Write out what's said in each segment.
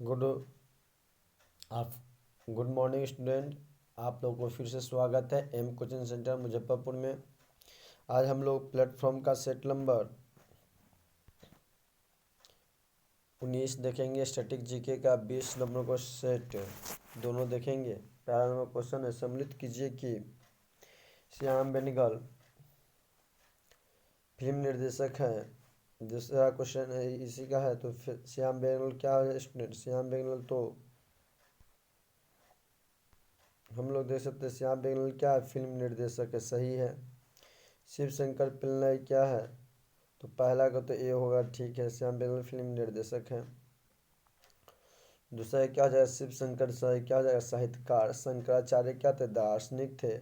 Good आप good morning student. आप लोगों को फिर से स्वागत है एम कोचिंग सेंटर मुजफ्फरपुर में। आज हम लोग प्लेटफॉर्म का सेट नंबर 19 देखेंगे। स्टैटिक जीके का 20 नंबर को सेट दोनों देखेंगे। पहला नंबर क्वेश्चन है, सम्मिलित कीजिए कि श्याम बेनेगल फिल्म निर्देशक हैं। दूसरा क्वेश्चन है इसी का है, तो फिर श्याम बेनेगल क्या है स्टूडेंट? श्याम बेनेगल तो हम लोग देख सकते हैं श्याम बेनेगल क्या है? फिल्म निर्देशक है, सही है। शिव शंकर पिल्लई क्या है? तो पहला का तो ए होगा, ठीक है। श्याम बेनेगल फिल्म निर्देशक हैं। दूसरा क्या हो जाएगा? शिव शंकर सही क्या हो जाएगा? साहित्यकार। शंकराचार्य क्या थे? दार्शनिक थे।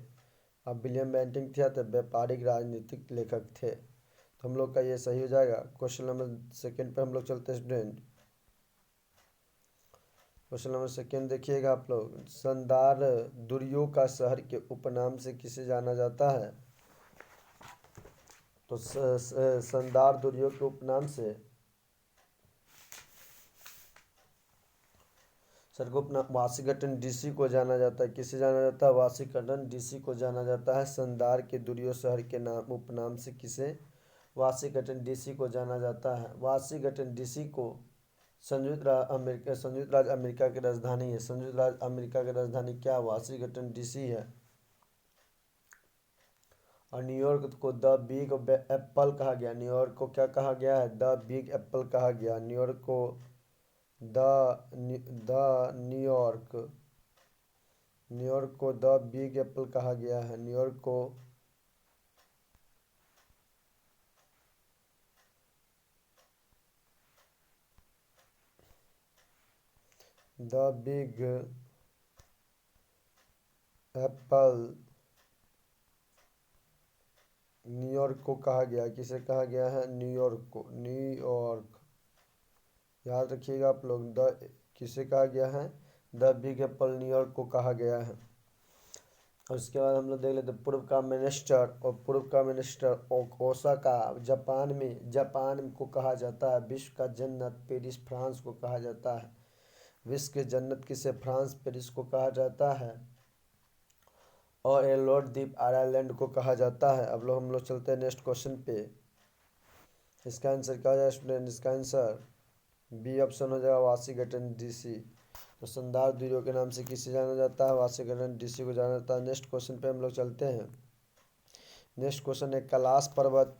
अब विलियम बेंटिंग क्या थे? व्यापारिक राजनीतिक लेखक थे। तो हम लोग का ये सही हो जाएगा। क्वेश्चन नंबर सेकंड पे हम लोग चलते हैं स्टूडेंट। क्वेश्चन नंबर सेकंड देखिएगा आप लोग। संदार दुर्यो का शहर के उपनाम से किसे जाना जाता है? तो संदार दुर्यो के उपनाम से सर को अपना वाशिंगटन डीसी को जाना जाता है। किसे जाना जाता है? वाशिंगटन डीसी को जाना जाता है। संदार के दुर्यो शहर के नाम उपनाम से किसे वाशिंगटन डीसी को जाना जाता है? वाशिंगटन डीसी को संयुक्त राज्य अमेरिका की राजधानी है। संयुक्त राज्य अमेरिका की राजधानी क्या? वाशिंगटन डीसी है। और न्यूयॉर्क को द बिग एप्पल कहा गया। न्यूयॉर्क को क्या कहा गया है? द बिग एप्पल कहा गया। न्यूयॉर्क को द द न्यूयॉर्क न्यूयॉर्क को द बिग एप्पल कहा गया है। न्यूयॉर्क को द बिग एप्पल न्यूयॉर्क को कहा गया। किसे कहा गया है? न्यूयॉर्क को। न्यूयॉर्क याद रखिएगा आप लोग। द किसे कहा गया है? द बिग एप्पल न्यूयॉर्क को कहा गया है। और उसके बाद हम लोग देख लेते पूर्व का मिनिस्टर। और पूर्व का मिनिस्टर ओसाका जापान को कहा जाता है। विश्व का जन्नत पेरिस फ्रांस को कहा जाता है। विश्व की जन्नत किसे? फ्रांस पेरिस को कहा जाता है। और ये लॉर्ड द्वीप आयरलैंड को कहा जाता है। अब लोग हम लोग चलते हैं नेक्स्ट क्वेश्चन पे। इसका आंसर क्या हो जाएगा स्टूडेंट? इसका आंसर बी ऑप्शन हो जाएगा, वाशिंगटन डीसी। तो संदार द्वीपों के नाम से किसे जाना जाता है? वाशिंगटन डीसी को जाना जाता है। नेक्स्ट क्वेश्चन पे हम लोग चलते हैं। नेक्स्ट क्वेश्चन है, कैलाश पर्वत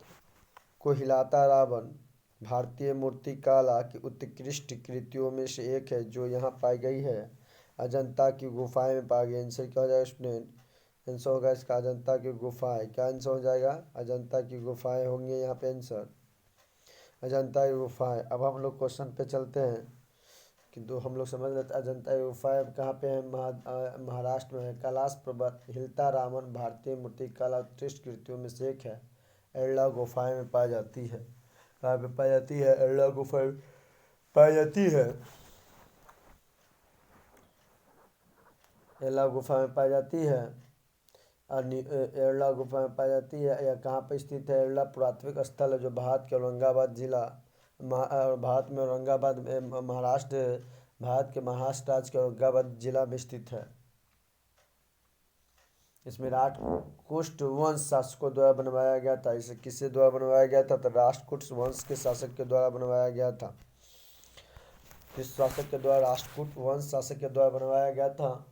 को हिलाता रावण भारतीय मूर्तिकला की उत्कृष्ट कृतियों में से एक है जो यहाँ पाई गई है। अजंता की गुफाएं में पाई गई। आंसर क्या हो जाएगा स्टूडेंट? आंसर होगा इसका अजंता की गुफाएं। क्या आंसर हो जाएगा? अजंता की गुफाएं होंगे यहाँ पे आंसर। अजंता की गुफाएं। अब हम लोग क्वेश्चन पे चलते हैं, किंतु हम लोग समझ लेते हैं अजंता की गुफाएं कहाँ पे है। महाराष्ट्र में है। कैलाश पर्वत हिलता रावण भारतीय मूर्तिकला उत्कृष्ट कृतियों में से एक है। एल्ला गुफाएं में पाई जाती है। कहाँ पे पाई जाती है? एल्ला गुफा पाई जाती है। एल्ला गुफा में पाई जाती है। और एल्ला गुफा में पाई जाती है। यह कहाँ पर स्थित है? एल्ला पुरातात्विक स्थल है जो भारत के औरंगाबाद जिला भारत में औरंगाबाद महाराष्ट्र भारत के महाराष्ट्र राज्य के औरंगाबाद जिला में स्थित है। इसमें राष्ट्रकूट वंश शासकों द्वारा बनवाया गया था। इसे किससे द्वारा बनवाया गया था? तो राष्ट्रकूट वंश के शासक के द्वारा बनवाया गया था। किस शासक के द्वारा? राष्ट्रकूट वंश शासक के द्वारा बनवाया गया था।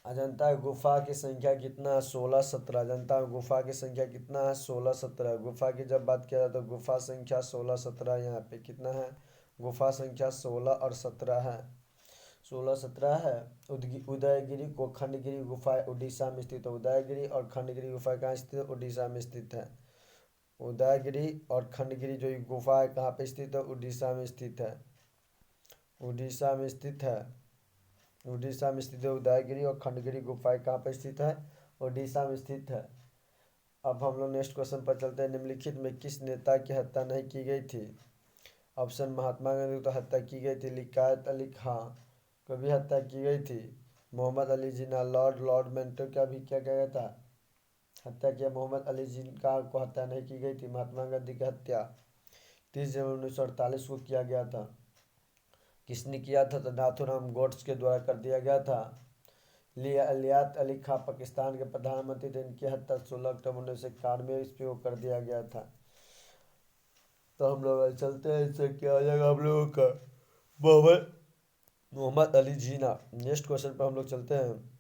अजंता गुफा की संख्या कितना है? 16-17। अजंता गुफा की संख्या कितना है? 16-17। गुफा की जब बात किया जाए तो गुफा संख्या 16-17 यहाँ पे कितना है? गुफा संख्या 16 और 17 है। 16-17 है। उदयगिरी को खंडगिरी गुफा उड़ीसा में स्थित है। उदयगिरी और खंडगिरी गुफा कहाँ स्थित है? उड़ीसा में स्थित है। उदयगिरी और खंडगिरी जो गुफा है कहाँ पे स्थित है? उड़ीसा में स्थित है। उड़ीसा में स्थित है। उड़ीसा में स्थित है उदयगिरी और खंडगिरी गुफाएं कहाँ पर स्थित है? उड़ीसा में स्थित है। अब हम लोग नेक्स्ट क्वेश्चन पर चलते हैं। निम्नलिखित में किस नेता की हत्या नहीं की गई थी? ऑप्शन महात्मा गांधी तो हत्या की गई थी। लियाकत अली खां को भी हत्या की गई थी। मोहम्मद अली जिन्ना लॉर्ड मेंटो का भी क्या किया गया था? हत्या किया। मोहम्मद अली जिन्ना को हत्या नहीं की गई थी। महात्मा गांधी की हत्या 30 जनवरी 1948 को किया गया था। किसने किया था? तो नाथूराम गोड्स के द्वारा कर दिया गया था। लियात अली खां पाकिस्तान के प्रधानमंत्री थे। इनकी हत्या 16 अक्टूबर 1991 को कर दिया गया था। तो हम लोग चलते हैं, इससे क्या आ जाएगा हम लोगों का? मोहम्मद मोहम्मद अली जीना। नेक्स्ट क्वेश्चन पर हम लोग चलते हैं।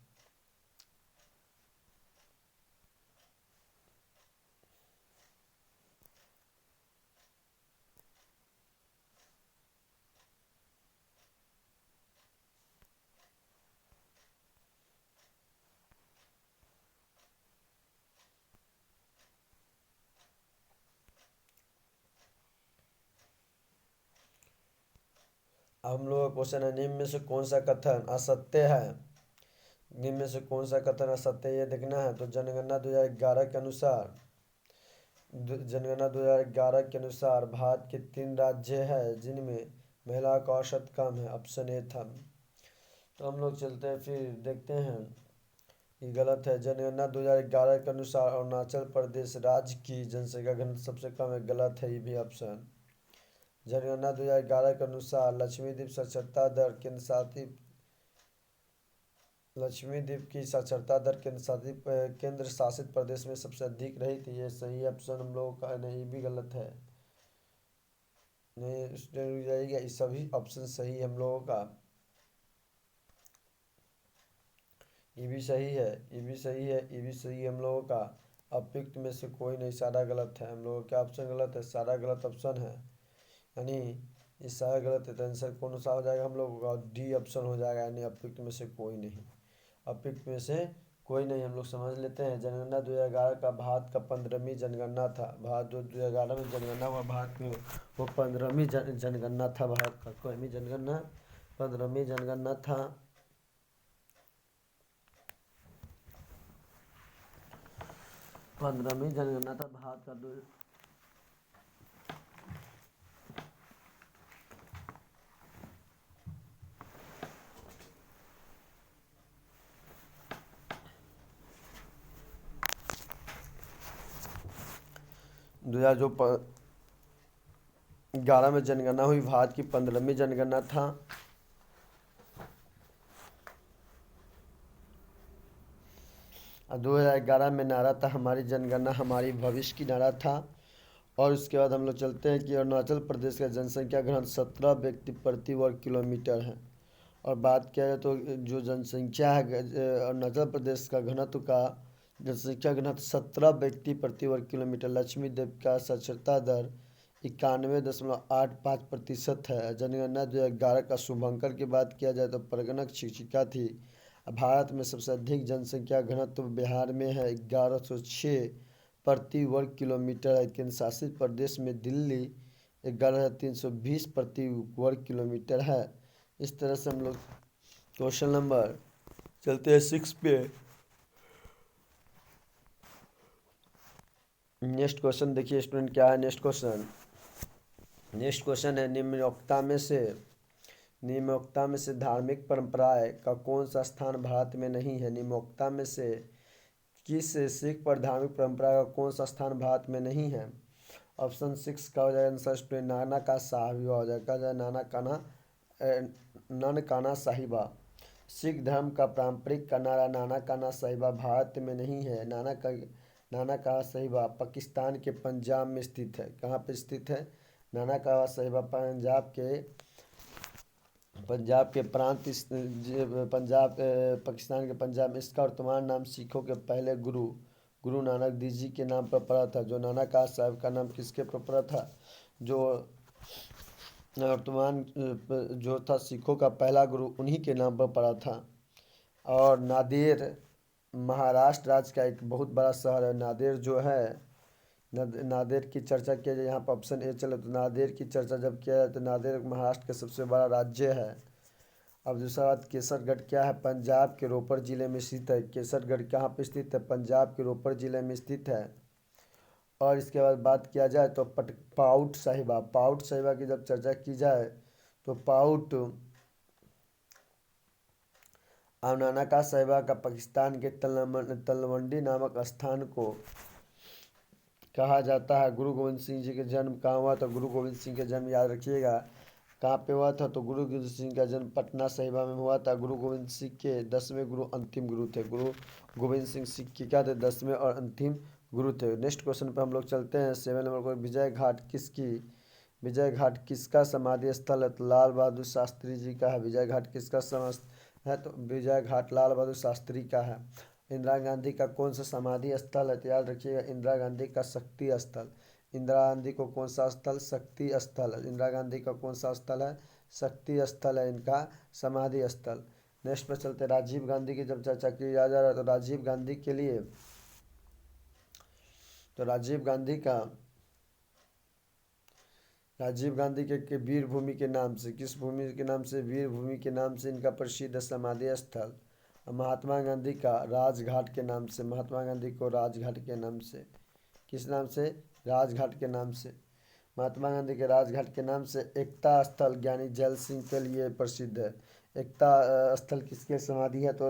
अब हम लोग का क्वेश्चन है, निम्न में से कौन सा कथन असत्य है? निम्न में से कौन सा कथन असत्य है, ये देखना है। तो जनगणना 2011 के अनुसार जनगणना 2011 के अनुसार भारत के 3 राज्य हैं जिनमें महिला का औसत कम है। ऑप्शन ए था। तो हम लोग चलते हैं, फिर देखते हैं। ये गलत है। जनगणना 2011 के अनुसार अरुणाचल प्रदेश राज्य की जनसंख्या घनत्व सबसे कम है। गलत है ये भी ऑप्शन। जनगणना 2011 के अनुसार लक्ष्मीद्वीप की साक्षरता दर केंद्र शासित प्रदेश में सबसे अधिक रही थी। ये सही ऑप्शन हम लोगों का नहीं, ये भी गलत है। नहीं, स्टूडेंट रुक जाइएगा, ये सभी ऑप्शन सही है हम लोगों का। ये भी सही है, ये भी सही है, ये भी सही है हम लोगों का। अपिक्त में से कोई नहीं, सारा गलत है। हम लोगों का ऑप्शन गलत है, सारा गलत ऑप्शन है। यानी ये सारा गलत है, तो आंसर कौन सा हो जाएगा हम लोगों का? डी ऑप्शन हो जाएगा, यानी अपिक्त में से कोई नहीं। अपिक्त में से कोई नहीं। हम लोग समझ लेते हैं। जनगणना 2011 का भारत का 15वीं जनगणना था। भारत जो 2011 में जनगणना हुआ भारत में, वो 15वीं जनगणना था। भारत का कोई जनगणना 15वीं जनगणना था। 15वीं जनगणना था भारत का। 2011 में जनगणना हुई, भारत की 15वीं जनगणना था। और 2011 में नारा था हमारी जनगणना हमारी भविष्य की नारा था। और उसके बाद हम लोग चलते हैं कि अरुणाचल प्रदेश का जनसंख्या घनत्व 17 व्यक्ति प्रति वर्ग किलोमीटर है। और बात किया जाए तो जो जनसंख्या है अरुणाचल प्रदेश का घनत्व का जनसंख्या घनत्व 17 व्यक्ति प्रति वर्ग किलोमीटर। लक्ष्मीद्वीप का साक्षरता दर 91.85% है। जनगणना 2011 का शुभंकर की बात किया जाए तो परगणक शिक्षिका थी। भारत में सबसे अधिक जनसंख्या घनत्व बिहार में है, 1106 प्रति वर्ग किलोमीटर है। केंद्र शासित प्रदेश में दिल्ली 11,320 प्रति वर्ग किलोमीटर है। इस तरह से हम लोग क्वेश्चन नंबर चलते हैं 6 पे। नेक्स्ट क्वेश्चन देखिए स्टूडेंट, क्या है नेक्स्ट क्वेश्चन? नेक्स्ट क्वेश्चन है, निम्नोक्ता में से धार्मिक परंपराएं का कौन सा स्थान भारत में नहीं है? निम्नोक्ता में से किस सिख पर धार्मिक परंपरा का कौन सा स्थान भारत में नहीं है? ऑप्शन 6 का हो जाएगा आंसर स्टूडेंट, नाना का साहिबा हो जाएगा। ननकाना साहिबा। सिख धर्म का पारंपरिक का नारा नाना काना साहिबा भारत में नहीं है। नाना काना साहिबा पाकिस्तान के पंजाब में स्थित है। कहाँ पे स्थित है? नाना काना साहिबा पंजाब के प्रांत पंजाब पाकिस्तान के पंजाब में। इसका वर्तमान नाम सिखों के पहले गुरु नानक देव जी के नाम पर पड़ा था। जो नाना काना साहिब का नाम किसके पर पड़ा था? जो वर्तमान जो था सिखों का पहला गुरु, उन्हीं के नाम पर पड़ा था। और नादेर महाराष्ट्र राज्य का एक बहुत बड़ा शहर है। नादेर जो है, नादेर की चर्चा किया जाए यहाँ पर ऑप्शन ए चले तो नादेर की चर्चा जब किया जाए तो नादेर महाराष्ट्र का सबसे बड़ा राज्य है। अब दूसरा बात, केसरगढ़ क्या है? पंजाब के रोपड़ जिले में स्थित है। केसरगढ़ कहाँ पे स्थित है? पंजाब के रोपड़ जिले में स्थित है। और इसके बाद बात किया जाए तो पाउट साहिबा की जब चर्चा की जाए तो पाउट और नाना का साहिबा का पाकिस्तान के तलवंडी नामक स्थान को कहा जाता है। गुरु गोविंद सिंह जी का जन्म कहाँ हुआ? तो गुरु गोविंद सिंह का जन्म याद रखिएगा कहाँ पे हुआ था? तो गुरु गोविंद सिंह का जन्म पटना साहिबा में हुआ था। गुरु गोविंद सिंह के 10वें गुरु अंतिम गुरु थे। गुरु गोविंद सिंह सिख के क्या थे? 10वें और अंतिम गुरु थे। नेक्स्ट क्वेश्चन पे हम लोग चलते हैं। 7 नंबर को, विजय घाट किसका समाधि स्थल है? तो लाल बहादुर शास्त्री जी का है। विजय घाट किसका समाधि है? तो विजय घाट लाल बहादुर शास्त्री का है। इंदिरा गांधी का कौन सा समाधि स्थल है? तो याद रखिएगा इंदिरा गांधी का शक्ति स्थल। इंदिरा गांधी को कौन सा स्थल? शक्ति स्थल है। इंदिरा गांधी का कौन सा स्थल है? शक्ति स्थल है इनका समाधि स्थल। नेक्स्ट पर चलते, राजीव गांधी की जब चर्चा की जा रहा है तो राजीव गांधी के लिए, तो राजीव गांधी के वीर भूमि के नाम से, किस भूमि के नाम से? वीर भूमि के नाम से इनका प्रसिद्ध समाधि स्थल। महात्मा गांधी का राजघाट के नाम से, महात्मा गांधी को राजघाट के नाम से, किस नाम से? राजघाट के नाम से। महात्मा गांधी के राजघाट के नाम से। एकता स्थल ज्ञानी जैल सिंह के लिए प्रसिद्ध है। एकता स्थल किसके समाधि है? तो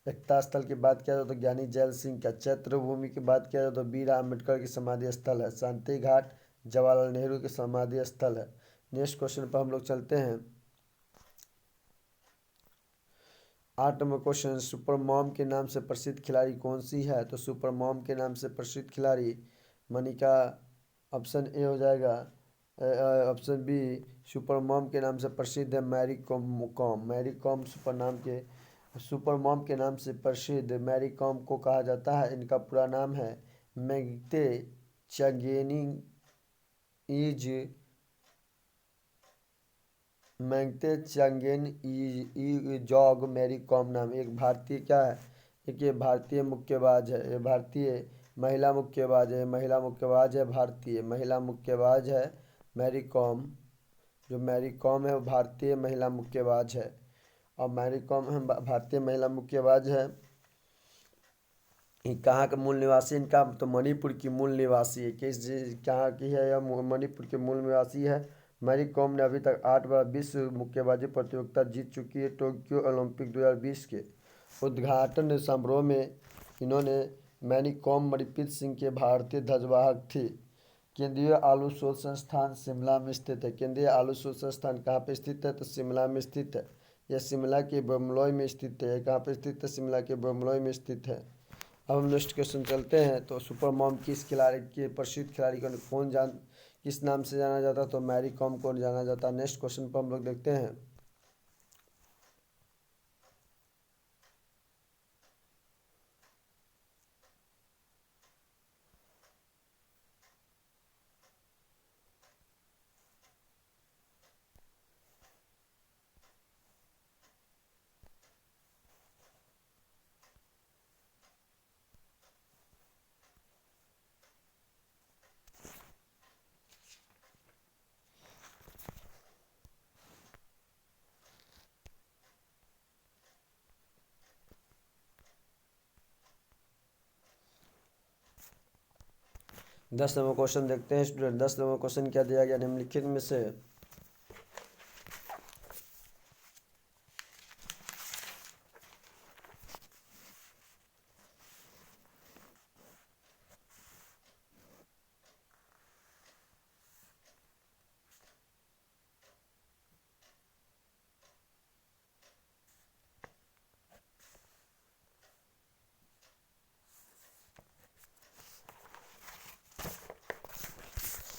एकता स्थल की बात किया जाए तो ज्ञानी जैल सिंह का। चैत्र भूमि की बात किया जाए तो बी आर अम्बेडकर की समाधि स्थल है। शांति घाट जवाहरलाल नेहरू की समाधि स्थल है। नेक्स्ट क्वेश्चन पर हम लोग चलते हैं। 8 नंबर क्वेश्चन, सुपर मॉम के नाम से प्रसिद्ध खिलाड़ी कौन सी है? तो सुपर मॉम के नाम से प्रसिद्ध खिलाड़ी मनिका, ऑप्शन ए हो जाएगा। ऑप्शन बी, सुपर मॉम के नाम से प्रसिद्ध है मैरी कॉम। मैरी कॉम सुपर मॉम के नाम से प्रसिद्ध मैरी कॉम को कहा जाता है। इनका पूरा नाम है मैग्ते चंगेनी इज मैंगते चांगेन जॉग मैरी कॉम नाम एक भारतीय क्या है? एक ये भारतीय मुक्केबाज है। ये भारतीय महिला मुक्केबाज है। महिला मुक्केबाज है, भारतीय महिला मुक्केबाज है मैरी कॉम। जो मैरी कॉम है वो भारतीय महिला मुक्केबाज है। और मैरी कॉम है भारतीय महिला मुक्केबाज है। ये कहाँ का मूल निवासी इनका? तो मणिपुर की मूल निवासी है। कहाँ की है यह? मणिपुर के मूल निवासी है। मैरी कॉम ने अभी तक 8 बार विश्व मुक्केबाजी प्रतियोगिता जीत चुकी है। टोक्यो ओलंपिक 2020 के उद्घाटन समारोह में इन्होंने, मैरी कॉम मणिप्रीत सिंह के भारतीय ध्वजवाहक थी। केंद्रीय आलू शोध संस्थान शिमला में स्थित है। केंद्रीय आलू शोध संस्थान कहाँ पे स्थित है? तो शिमला में स्थित है। यह शिमला के बमलोई में स्थित है। कहाँ पे स्थित है? शिमला के बमलोई में स्थित है। अब हम नेक्स्ट क्वेश्चन चलते हैं। तो सुपर मॉम किस खिलाड़ी के प्रसिद्ध खिलाड़ी को किस नाम से जाना जाता? तो मैरी कॉम को जाना जाता। नेक्स्ट क्वेश्चन पर हम लोग देखते हैं। 10 नंबर क्वेश्चन देखते हैं स्टूडेंट। 10 नंबर क्वेश्चन क्या दिया गया निम्नलिखित में से?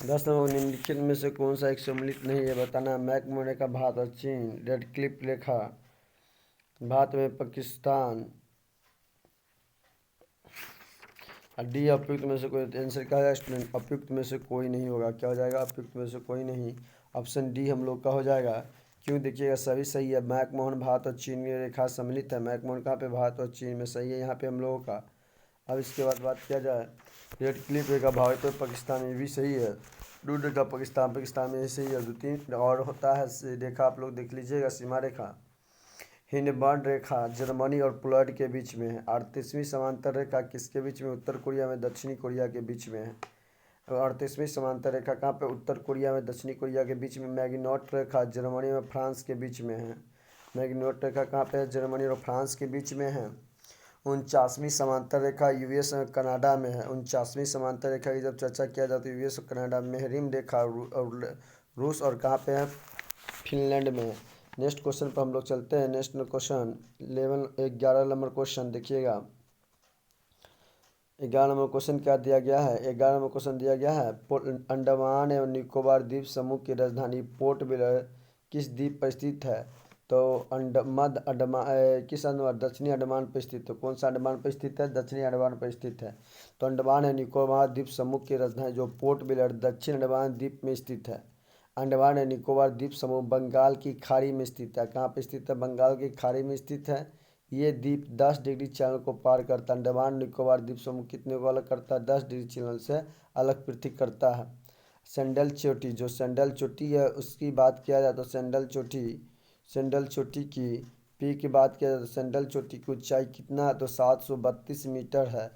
10 नंबर निम्नलिखित में से कौन सा एक सम्मिलित नहीं है? बताना। मैकमोने का भारत और चीन, रेड क्लिफ रेखा, भारत में पाकिस्तान, डी उपयुक्त में से कोई। आंसर क्या है स्टूडेंट? उपयुक्त में से कोई नहीं होगा। क्या हो जाएगा? उपयुक्त में से कोई नहीं। ऑप्शन डी हम लोग का हो जाएगा। क्यों? देखिएगा सभी सही है। मैकमोहन भारत और चीन की रेखा सम्मिलित है। मैकमोहन कहाँ पे? भारत और चीन में सही है यहाँ पे हम लोगों का। अब इसके बाद बात किया जाए, रेड क्लिफ रेखा भारत और पाकिस्तान में भी सही है। ब्लू रेखा पाकिस्तान में सही है। 2-3 और होता है रेखा, आप लोग देख लीजिएगा। सीमा रेखा हिंडनबर्ग रेखा जर्मनी और पोलैंड के बीच में है। 38वीं समांतर रेखा किसके बीच में? उत्तर कोरिया में दक्षिणी कोरिया के बीच में है। 38वीं समांतर रेखा कहाँ पे? उत्तर कोरिया में दक्षिणी कोरिया के बीच में। मैग्नोट रेखा जर्मनी और फ्रांस के बीच में है। मैग्नोट रेखा कहाँ पे है? जर्मनी और फ्रांस के बीच में है। 49वीं समांतर रेखा यूएस और कनाडा में है। 49वीं समांतर रेखा की जब चर्चा किया जाता है यूएस और कनाडा में, मेहरिम रेखा रूस और कहाँ पे है, फिनलैंड में है। नेक्स्ट क्वेश्चन पर हम लोग चलते हैं। नेक्स्ट क्वेश्चन 11 नंबर क्वेश्चन देखिएगा। 11 नंबर क्वेश्चन क्या दिया गया है? 11 नंबर क्वेश्चन दिया गया है अंडमान एवं निकोबार द्वीप समूह की राजधानी पोर्ट ब्लेयर किस द्वीप पर स्थित है? तो मध्य अंडमान किस अंडमान, दक्षिणी अंडमान पर स्थित है। कौन सा अंडमान पर स्थित है? दक्षिणी अंडमान पर स्थित है। तो अंडमान एवं निकोबार द्वीप समूह की राजधानी जो पोर्ट ब्लेयर दक्षिण अंडमान द्वीप में स्थित है। अंडमान एवं निकोबार द्वीप समूह बंगाल की खाड़ी में स्थित है। कहाँ पर स्थित है? बंगाल की खाड़ी में स्थित है। ये द्वीप 10 डिग्री चैनल को पार करता है। अंडमान निकोबार द्वीप समूह कितने को अलग करता है? 10 डिग्री चैनल से अलग पृथक करता है। सैंडल चोटी, जो सैंडल चोटी है उसकी बात किया जाए तो सैंडल चोटी की पी की बात किया जाए तो सैंडल चोटी की ऊंचाई कितना है? तो 732 मीटर है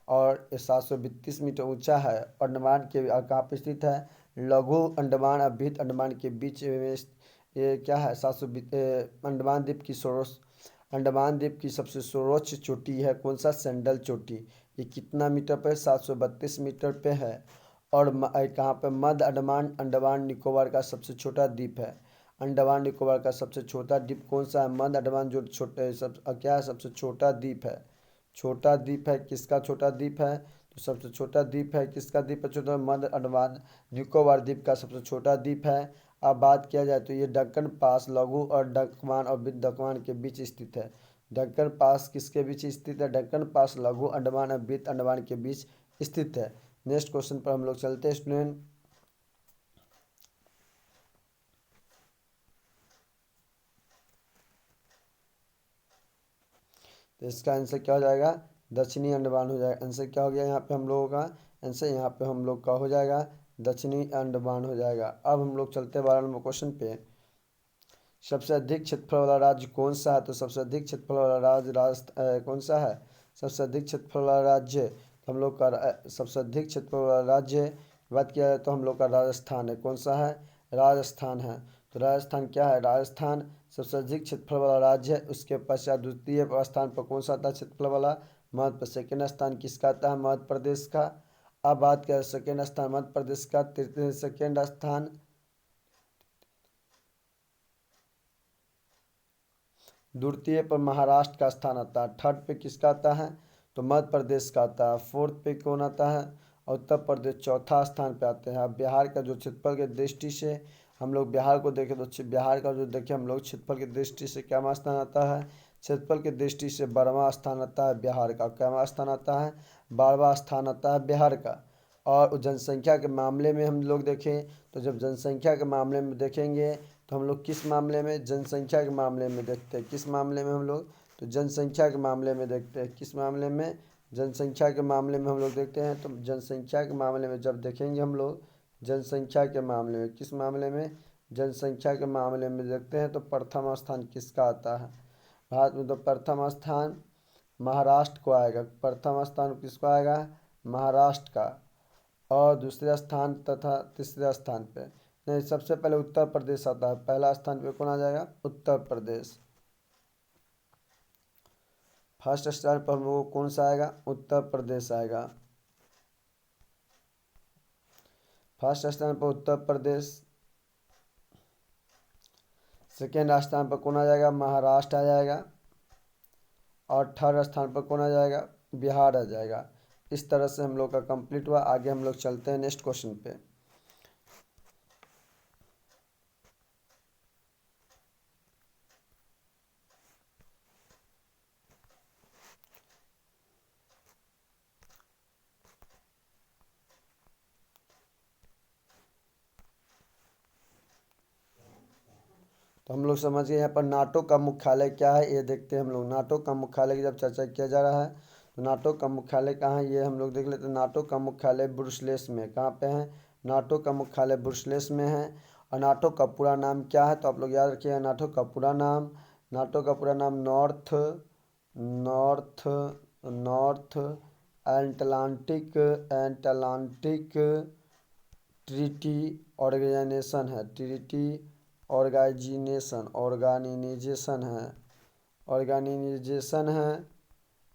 और 732 मीटर ऊंचा है। अंडमान के कहाँ पर स्थित है? लघु अंडमान और बृहद अंडमान के बीच में ये क्या है? 700 अंडमान द्वीप की सबसे सर्वोच्च चोटी है कौन सा? सैंडल चोटी। ये कितना मीटर पे? 732 मीटर पे है। और कहाँ पे? मध्य अंडमान अंडमान निकोबार का सबसे छोटा द्वीप है। अंडमान निकोबार का सबसे छोटा द्वीप कौन सा है? मध्य अंडमान जो छोटे क्या है? सबसे छोटा द्वीप है। छोटा द्वीप है किसका छोटा द्वीप है? तो सबसे छोटा द्वीप है किसका द्वीप है? छोटा मध्य अंडमान निकोबार द्वीप का सबसे छोटा द्वीप है। अब बात किया जाए तो ये डक्कन पास लघु और डकमान और डकमान के बीच स्थित है। डक्कन पास किसके बीच स्थित है? डक्कन पास लघु अंडमान और वृत्त अंडमान के बीच स्थित है। नेक्स्ट क्वेश्चन पर हम लोग चलते हैं स्टूडेंट। तो इसका आंसर क्या हो जाएगा? दक्षिणी अंडमान हो जाएगा। आंसर क्या हो गया यहाँ पे हम लोगों का? आंसर यहाँ पे हम लोग का हो जाएगा दक्षिणी अंडमान हो जाएगा। अब हम लोग चलते हैं 12 नंबर क्वेश्चन पे। सबसे अधिक क्षेत्रफल वाला राज्य कौन सा है? तो सबसे अधिक क्षेत्रफल वाला राज्य कौन सा है? सबसे अधिक क्षेत्रफल वाला राज्य हम लोग का सबसे अधिक क्षेत्रफल वाला राज्य बात किया जाए तो हम लोग का राजस्थान है। कौन सा है? राजस्थान है। तो राजस्थान क्या है? राजस्थान सबसे अधिक क्षेत्रफल वाला राज्य है। उसके पश्चात द्वितीय स्थान पर कौन सा आता है क्षेत्रफल वाला? मध्य प्रदेश। सेकेंड स्थान किसका आता है? मध्य प्रदेश का। अब बात करें सेकेंड स्थान मध्य प्रदेश का। तृतीय सेकेंड स्थान द्वितीय पर महाराष्ट्र का स्थान आता है। थर्ड पे किसका आता है? तो मध्य प्रदेश का आता है। फोर्थ पे कौन आता है? और उत्तर प्रदेश चौथा स्थान पे आते हैं। अब बिहार का जो क्षेत्रफल की दृष्टि से हम लोग बिहार को देखें तो बिहार का जो देखें हम लोग क्षेत्रफल की दृष्टि से क्या स्थान आता है? क्षेत्रफल की दृष्टि से 12वां स्थान आता है बिहार का। क्या स्थान आता है? 12वां स्थान आता है बिहार का। और जनसंख्या के मामले में हम लोग देखें तो जब जनसंख्या के मामले में देखेंगे तो हम लोग किस मामले में? जनसंख्या के मामले में देखते हैं। किस मामले में हम लोग? तो जनसंख्या के मामले में देखते हैं। किस मामले में? जनसंख्या के मामले में हम लोग देखते हैं। तो जनसंख्या के मामले में जब देखेंगे हम लोग जनसंख्या के मामले में, किस मामले में? जनसंख्या के मामले में देखते हैं तो प्रथम स्थान किसका आता है भारत में? तो प्रथम स्थान महाराष्ट्र को आएगा। प्रथम स्थान किसको आएगा? महाराष्ट्र का। और दूसरे स्थान तथा तीसरे स्थान पे नहीं, सबसे पहले उत्तर प्रदेश आता है। पहला स्थान पे कौन आ जाएगा? उत्तर प्रदेश। फर्स्ट स्थान पर हम लोगों को कौन सा आएगा? उत्तर प्रदेश आएगा। फर्स्ट स्थान पर उत्तर प्रदेश। सेकेंड स्थान पर कौन आ जाएगा? महाराष्ट्र आ जाएगा। और थर्ड स्थान पर कौन आ जाएगा? बिहार आ जाएगा। इस तरह से हम लोग का कंप्लीट हुआ। आगे हम लोग चलते हैं नेक्स्ट क्वेश्चन पे। तो हम लोग समझ गए यहाँ पर नाटो का मुख्यालय क्या है ये देखते हैं हम लोग। नाटो का मुख्यालय की जब चर्चा किया जा रहा है तो नाटो का मुख्यालय कहाँ है ये हम लोग देख लेते हैं। नाटो का मुख्यालय ब्रुसेल्स में। कहाँ पे है? नाटो का मुख्यालय ब्रुसेल्स में है। और नाटो का पूरा नाम क्या है? तो आप लोग याद रखिएगा नाटो का पूरा नाम। नाटो का पूरा नाम North North North Atlantic Atlantic Treaty Organization है। ट्रीटी ऑर्गेनाइजेशन ऑर्गेनाइजेशन है ऑर्गेनाइजेशन है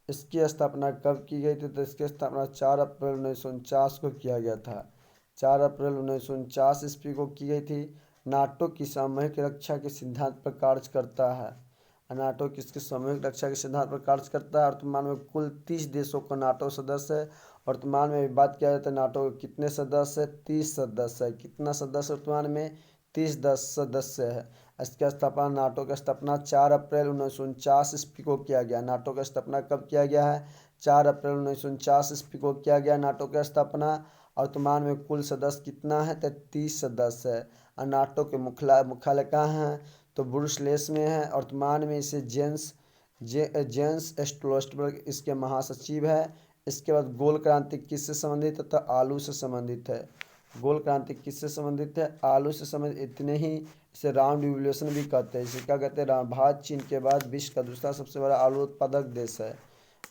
इसकी स्थापना कब की गई थी? तो इसकी स्थापना 4 अप्रैल 1949 को किया गया था। 4 अप्रैल 1949 ईस्वी को की गई थी। नाटो की सामूहिक रक्षा के सिद्धांत पर कार्य करता है। नाटो किसके सामूहिक रक्षा के सिद्धांत पर कार्य करता है? वर्तमान में कुल 30 देशों का नाटो सदस्य है। वर्तमान में बात किया जाता है नाटो के कितने सदस्य है? 30 सदस्य है। कितना सदस्य वर्तमान में? 30 सदस्य है। इसकी स्थापना नाटो की स्थापना 4 अप्रैल 1949 ईस्वी को किया गया। नाटो की स्थापना कब किया गया है? 4 अप्रैल 1949 ईस्वी को किया गया नाटो की स्थापना। वर्तमान में कुल सदस्य कितना है? तो 30 सदस्य है। और नाटो के मुख्यालय कहाँ है? तो ब्रुसेल्स में है। वर्तमान में इसे जेंस स्टोल्टनबर्ग इसके महासचिव है। इसके बाद गोल क्रांति किससे संबंधित है? तो आलू से संबंधित है। गोल क्रांति किससे संबंधित है? आलू से संबंधित। इतने ही इसे राउंड रिवोल्यूशन भी कहते हैं। इसे क्या कहते हैं? भारत चीन के बाद विश्व का दूसरा सबसे बड़ा आलू उत्पादक देश है,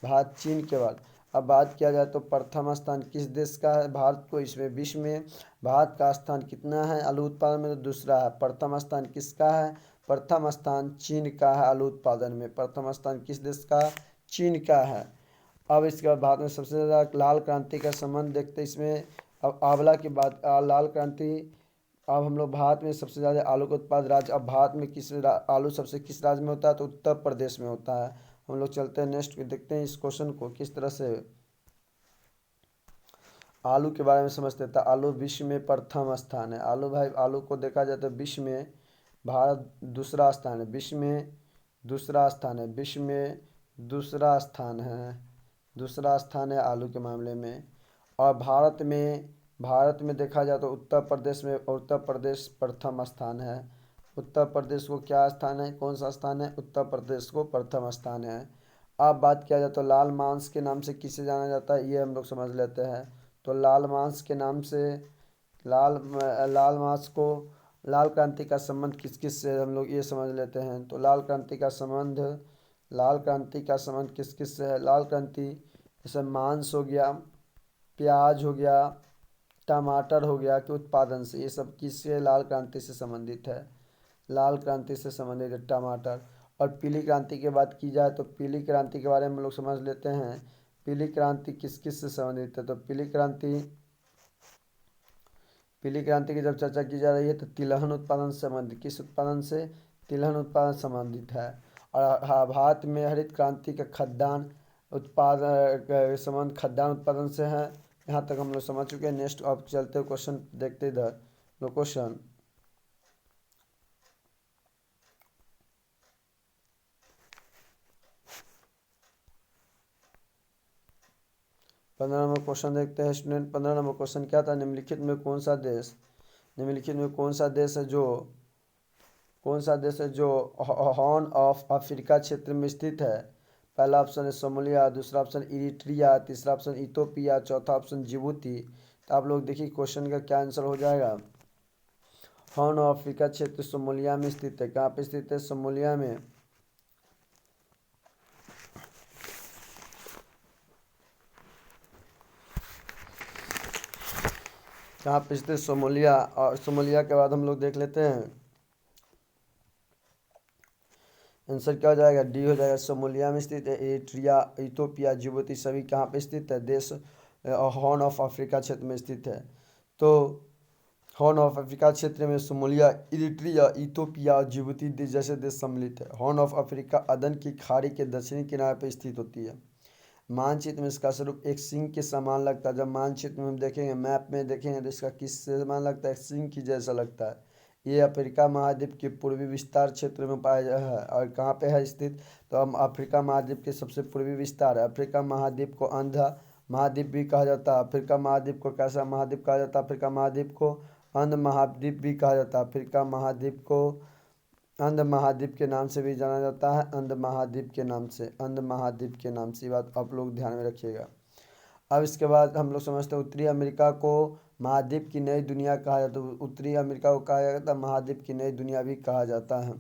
भारत चीन के बाद। अब बात किया जाए तो प्रथम स्थान किस देश का है? भारत को इसमें विश्व में भारत का स्थान कितना है आलू उत्पादन में? तो दूसरा है। प्रथम स्थान किसका है? प्रथम स्थान चीन का है आलू उत्पादन में। प्रथम स्थान किस देश का? चीन का है। अब इसके बाद भारत में सबसे ज़्यादा लाल क्रांति का संबंध देखते हैं इसमें। अब आंवला की बात, लाल क्रांति। अब हम लोग भारत में सबसे ज़्यादा आलू का उत्पाद राज्य, अब भारत में आलू सबसे किस राज्य में होता है? तो उत्तर प्रदेश में होता है। हम लोग चलते हैं नेक्स्ट, देखते हैं इस क्वेश्चन को किस तरह से आलू के बारे में समझते हैं। तो आलू विश्व में प्रथम स्थान है। आलू भाई, आलू को देखा जाए तो विश्व में भारत दूसरा स्थान है। विश्व में दूसरा स्थान है। विश्व में दूसरा स्थान है। दूसरा स्थान है आलू के मामले में। और भारत में देखा जाए तो उत्तर प्रदेश प्रथम स्थान है। उत्तर प्रदेश को क्या स्थान है? कौन सा स्थान है? उत्तर प्रदेश को प्रथम स्थान है। अब बात किया जाए तो लाल मांस के नाम से किसे जाना जाता है? ये हम लोग समझ लेते हैं। तो लाल मांस के नाम से लाल लाल मांस को लाल क्रांति का संबंध किस किस से हम लोग ये समझ लेते हैं। तो लाल क्रांति का संबंध किस किस से है? लाल क्रांति जैसे मांस हो गया, प्याज हो गया, टमाटर हो गया के उत्पादन से, ये सब किससे? लाल क्रांति से संबंधित है। लाल क्रांति से संबंधित है टमाटर। और पीली क्रांति की बात की जाए तो पीली क्रांति के बारे में हम लोग समझ लेते हैं। पीली क्रांति किस किस से संबंधित है? तो पीली क्रांति की जब चर्चा की जा रही है तो तिलहन उत्पादन से संबंधित, किस उत्पादन से? तिलहन उत्पादन से संबंधित है। और भारत में हरित क्रांति का खद्यान उत्पादन का संबंध खद्यान उत्पादन से है। यहाँ तक हम लोग समझ चुके हैं। नेक्स्ट अब चलते क्वेश्चन देखते इधर क्वेश्चन 15 नंबर क्वेश्चन देखते हैं स्टूडेंट। 15 नंबर क्वेश्चन क्या था? निम्नलिखित में कौन सा देश है जो हॉर्न ऑफ अफ्रीका क्षेत्र में स्थित है? पहला ऑप्शन है सोमालिया, दूसरा ऑप्शन इरिट्रिया, तीसरा ऑप्शन इथोपिया, चौथा ऑप्शन जिबूती। तो आप लोग देखिए क्वेश्चन का क्या आंसर हो जाएगा। हॉर्न ऑफ अफ्रीका क्षेत्र सोमालिया में स्थित है। कहाँ पे स्थित है? सोमालिया में। कहाँ पे स्थित? सोमालिया। और सोमालिया के बाद हम लोग देख लेते हैं आंसर क्या हो जाएगा। डी हो जाएगा। सोमालिया में स्थित है। एरिट्रिया, इथोपिया, जिबूती सभी कहाँ पे स्थित है? देश हॉर्न ऑफ अफ्रीका क्षेत्र में स्थित है। तो हॉर्न ऑफ अफ्रीका क्षेत्र में सोमालिया, इरिट्रिया, इथोपिया और जिबूती जैसे देश सम्मिलित है। हॉर्न ऑफ अफ्रीका अदन की खाड़ी के दक्षिणी किनारे पर स्थित होती है। मानचित्र में इसका स्वरूप एक सिंह के समान लगता है। जब मानचित्र में हम देखेंगे, मैप में देखेंगे तो इसका किस समान लगता है? सिंह की जैसा लगता है। ये अफ्रीका महाद्वीप के पूर्वी विस्तार क्षेत्र में पाया जाता है। और कहाँ पे है स्थित? तो हम अफ्रीका महाद्वीप के सबसे पूर्वी विस्तार है। अफ्रीका महाद्वीप को अंधा महाद्वीप भी कहा जाता है। अफ्रीका महाद्वीप को कैसा महाद्वीप कहा जाता है? अफ्रीका महाद्वीप को अंध महाद्वीप भी कहा जाता है। अफ्रीका महाद्वीप को अंध महाद्वीप के नाम से भी जाना जाता है। अंध महाद्वीप के नाम से, अंध महाद्वीप के नाम से, बात आप लोग ध्यान में रखिएगा। अब इसके बाद हम लोग समझते हैं उत्तरी अमेरिका को महाद्वीप की नई दुनिया कहा जाता है। उत्तरी अमेरिका को कहा जाता है महाद्वीप की नई दुनिया भी कहा जाता है।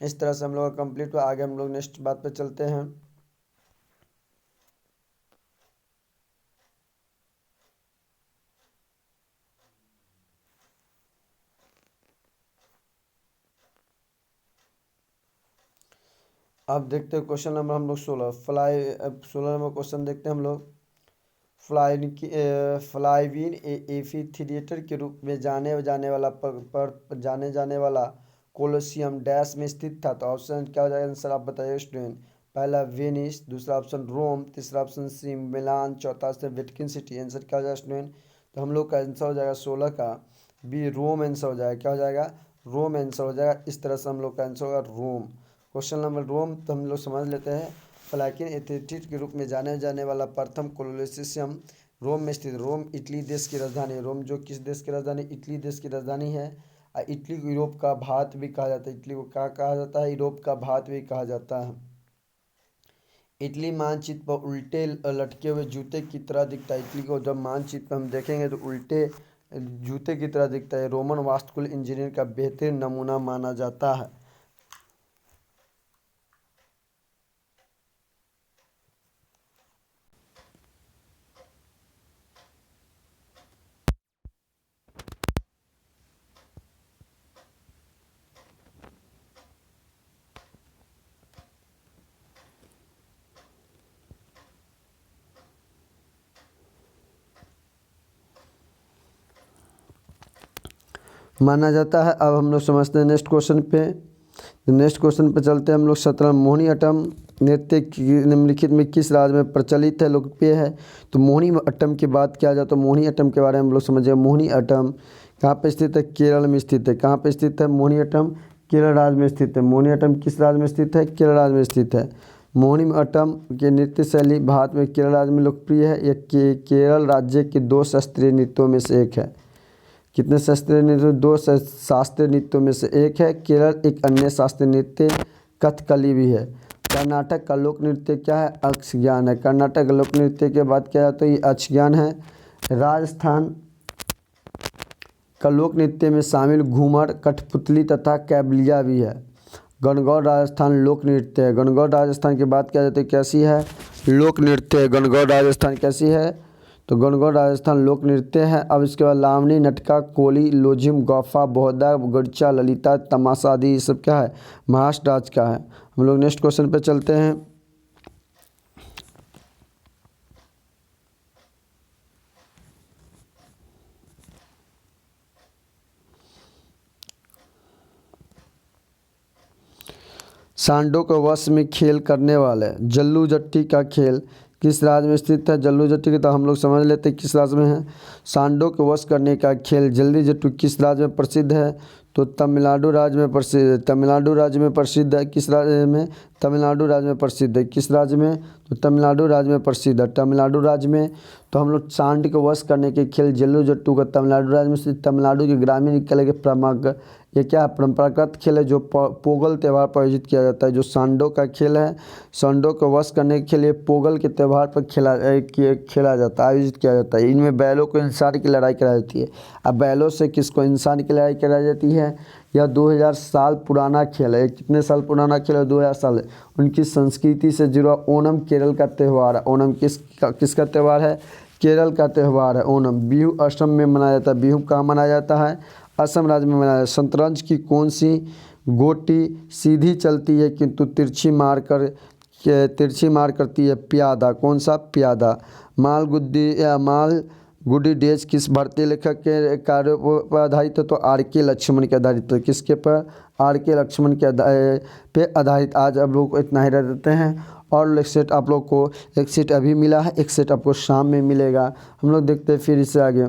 इस तरह से हम लोग का कंप्लीट हुआ। आगे हम लोग नेक्स्ट बात पे चलते हैं। अब देखते हैं क्वेश्चन नंबर हम लोग 16 फ्लाई 16 नंबर क्वेश्चन देखते हैं हम लोग। फ्लाईवीन एफी थिएटर के रूप में जाने जाने वाला कोलोसियम डैश में स्थित था। तो ऑप्शन क्या हो जाएगा आंसर आप बताइए स्टूडेंट। पहला वेनिस, दूसरा ऑप्शन रोम, तीसरा ऑप्शन सी मिलान, चौथा ऑप्शन वेटिकन सिटी। आंसर क्या हो जाएगा स्टूडेंट। तो हम लोग का आंसर हो जाएगा 16 का बी रोम आंसर हो जाएगा। क्या हो जाएगा रोम आंसर हो जाएगा। इस तरह से हम लोग का आंसर होगा रोम। क्वेश्चन नंबर रोम तो हम लोग समझ लेते हैं। फ्लैकिन एथेटिक के रूप में जाने जाने वाला प्रथम कोलोसियम रोम में स्थित। रोम इटली देश की राजधानी है। रोम जो किस देश की राजधानी, इटली देश की राजधानी है। इटली को यूरोप का भारत भी कहा जाता है। इटली को क्या कहा जाता है, यूरोप का भारत भी कहा जाता है। इटली मानचित्र पर उल्टे लटके हुए जूते की तरह दिखता है। इटली को जब मानचित्र पर हम देखेंगे तो उल्टे जूते की तरह दिखता है। रोमन वास्तुकला इंजीनियर का बेहतरीन नमूना माना जाता है। माना जाता है। अब हम लोग समझते हैं नेक्स्ट क्वेश्चन पे। नेक्स्ट क्वेश्चन पे चलते हैं हम लोग। 17 मोहिनीअट्टम नृत्य निम्नलिखित में किस राज्य में प्रचलित है, लोकप्रिय है। तो मोहिनीअट्टम की बात किया जाए तो मोहिनीअट्टम के बारे में हम लोग समझिए। मोहिनीअट्टम कहाँ पे स्थित है, केरल में स्थित है। कहाँ पे स्थित है मोहिनीअट्टम, केरल राज्य में स्थित है। मोहिनीअट्टम किस राज्य में स्थित है, केरल राज्य में स्थित है। मोहिनीअट्टम की नृत्य शैली भारत में केरल राज्य में लोकप्रिय है। यह केरल राज्य के 2 शास्त्रीय नृत्यों में से एक है। कितने शास्त्रीय नृत्य, 2 शास्त्रीय नृत्यों में से एक है केरल। एक अन्य शास्त्रीय नृत्य कथकली भी है। कर्नाटक का लोक नृत्य क्या है, यक्षगान है। कर्नाटक का लोक नृत्य की बात किया जाए तो ये यक्षगान है। राजस्थान का लोक नृत्य में शामिल घूमर, कठपुतली तथा कैबलिया भी है। गणगौर राजस्थान लोक नृत्य है। गणगौर राजस्थान की बात किया जाए तो कैसी है, लोक नृत्य है। गणगौर राजस्थान कैसी है, तो गणगौर राजस्थान लोक नृत्य है। अब इसके बाद लावनी, नटका, कोली, लोझिम, गौफा, बोहदा, गरचा, ललिता, तमाशा आदि ये सब क्या है, महाराष्ट्र राज्य का है। हम लोग नेक्स्ट क्वेश्चन पे चलते हैं। सांडों को वश में खेल करने वाले जल्लू जट्टी का खेल किस राज्य में स्थित है। जल्लू जट्टी के तो हम लोग समझ लेते हैं किस राज्य में है। सांडों को वश करने का खेल जल्दी जट्टू किस राज्य में प्रसिद्ध है, तो तमिलनाडु राज्य में प्रसिद्ध है। तमिलनाडु राज्य में प्रसिद्ध है। किस राज्य में, तमिलनाडु राज्य में प्रसिद्ध है। किस राज्य में, तो तमिलनाडु राज्य में प्रसिद्ध है। तमिलनाडु राज्य में तो हम लोग सांड को वश करने के खेल जल्लू जट्टू का तमिलनाडु राज्य में स्थित। तमिलनाडु के ग्रामीण कला के प्रमाग ये क्या परंपरागत खेल है जो पोगल त्यौहार पर आयोजित किया जाता है। जो सांडों का खेल है, सांडों को वश करने के लिए पोगल के त्यौहार पर खेला जाता है, आयोजित किया जाता है। इनमें बैलों को इंसान की लड़ाई कराई जाती है। अब बैलों से किसको इंसान की लड़ाई कराई जाती है। यह 2000 साल पुराना खेल है। कितने साल पुराना खेल है, 2000 साल है। उनकी संस्कृति से जुड़ा ओणम केरल का त्यौहार है। ओणम किसका त्यौहार है, केरल का त्यौहार है ओणम। बिहू असम में मनाया जाता है। बिहू कहाँ मनाया जाता है, असम राज्य में मनाया जाता है। शतरंज की कौन सी गोटी सीधी चलती है किंतु तिरछी मार करती है, प्यादा। कौन सा, प्यादा। मालगुडी डेज किस भारतीय लेखक के कार्यों पर आधारित है, तो आर के लक्ष्मण के आधारित है। किसके पर, आर के लक्ष्मण के पे आधारित। आज आप लोग को इतना ही रह देते हैं। और एक सेट आप लोग को, एक सेट अभी मिला है, एक सेट आपको शाम में मिलेगा। हम लोग देखते हैं फिर इससे आगे।